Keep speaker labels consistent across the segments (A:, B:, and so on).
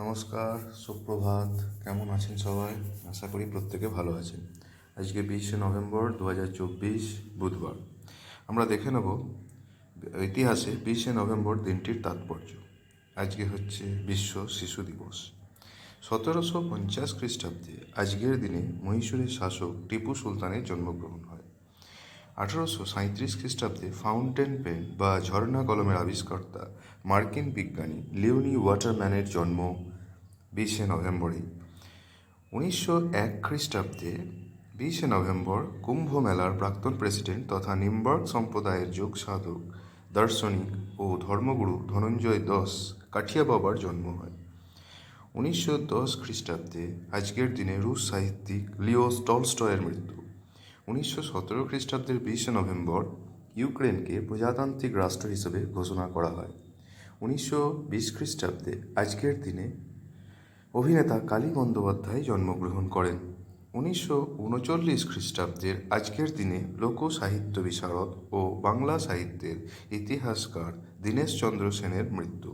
A: নমস্কার, সুপ্রভাত। কেমন আছেন সবাই? আশা করি প্রত্যেকে ভালো আছেন। আজকে 20শে নভেম্বর 2024, বুধবার। আমরা দেখে নেব ইতিহাসে 20শে নভেম্বর দিনটির তাৎপর্য। আজকে হচ্ছে বিশ্ব শিশু দিবস। 1750 খ্রিস্টাব্দে আজকের দিনে মহীশূরের শাসক টিপু সুলতানের জন্মগ্রহণ হয়। 1837 খ্রিস্টাব্দে ফাউন্টেন পেন বা ঝর্ণা কলমের আবিষ্কর্তা মার্কিন বিজ্ঞানী লিওনি ওয়াটারম্যানের জন্ম 20শে নভেম্বরে। 1901 খ্রিস্টাব্দে 20শে নভেম্বর কুম্ভ মেলার প্রাক্তন প্রেসিডেন্ট তথা নিম্বার্ক সম্প্রদায়ের যোগ সাধক, দার্শনিক ও ধর্মগুরু ধনঞ্জয় দাস কাঠিয়া বাবার জন্ম হয়। 1910 খ্রিস্টাব্দে আজকের দিনে রুশ সাহিত্যিক লিও টলস্টয়ের মৃত্যু। 1917 খ্রিস্টাব্দের 20শে নভেম্বর ইউক্রেনকে প্রজাতান্ত্রিক রাষ্ট্র হিসেবে ঘোষণা করা হয়। 1920 খ্রিস্টাব্দে আজকের দিনে অভিনেতা কালী বন্দ্যোপাধ্যায় জন্মগ্রহণ করেন। 1939 খ্রিস্টাব্দের আজকের দিনে লোক সাহিত্য বিশারদ ও বাংলা সাহিত্যের ইতিহাসকার দীনেশচন্দ্র সেনের মৃত্যু।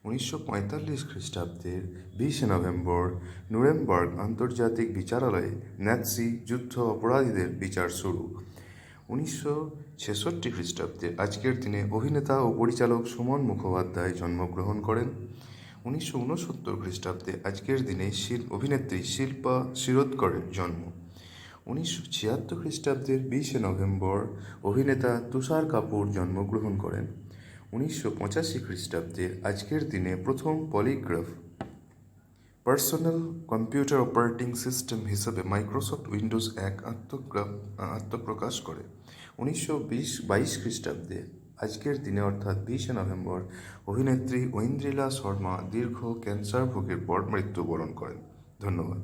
A: 1945 খ্রিস্টাব্দের 20শে নভেম্বর নুরেমবার্গ আন্তর্জাতিক বিচারালয়ে ন্যাৎসি যুদ্ধ অপরাধীদের বিচার শুরু। 1966 খ্রিস্টাব্দে আজকের দিনে অভিনেতা ও পরিচালক সুমন মুখোপাধ্যায় জন্মগ্রহণ করেন। 1969 খ্রিস্টাব্দে আজকের দিনে অভিনেত্রী শিল্পা শিরোদকরের জন্ম। 1976 খ্রিস্টাব্দের 20শে নভেম্বর অভিনেতা তুষার কাপুর জন্মগ্রহণ করেন। 1985 খ্রিস্টাব্দে আজকের দিনে প্রথম polygraph personal computer operating system হিসেবে মাইক্রোসফট উইন্ডোজ 1 আত্মপ্রকাশ করে। 1922 খ্রিস্টাব্দে আজকের দিনে অর্থাৎ 20শে নভেম্বর অভিনেত্রী ঐন্দ্রিলা শর্মা দীর্ঘ ক্যান্সার ভোগের পর মৃত্যুবরণ করেন। ধন্যবাদ।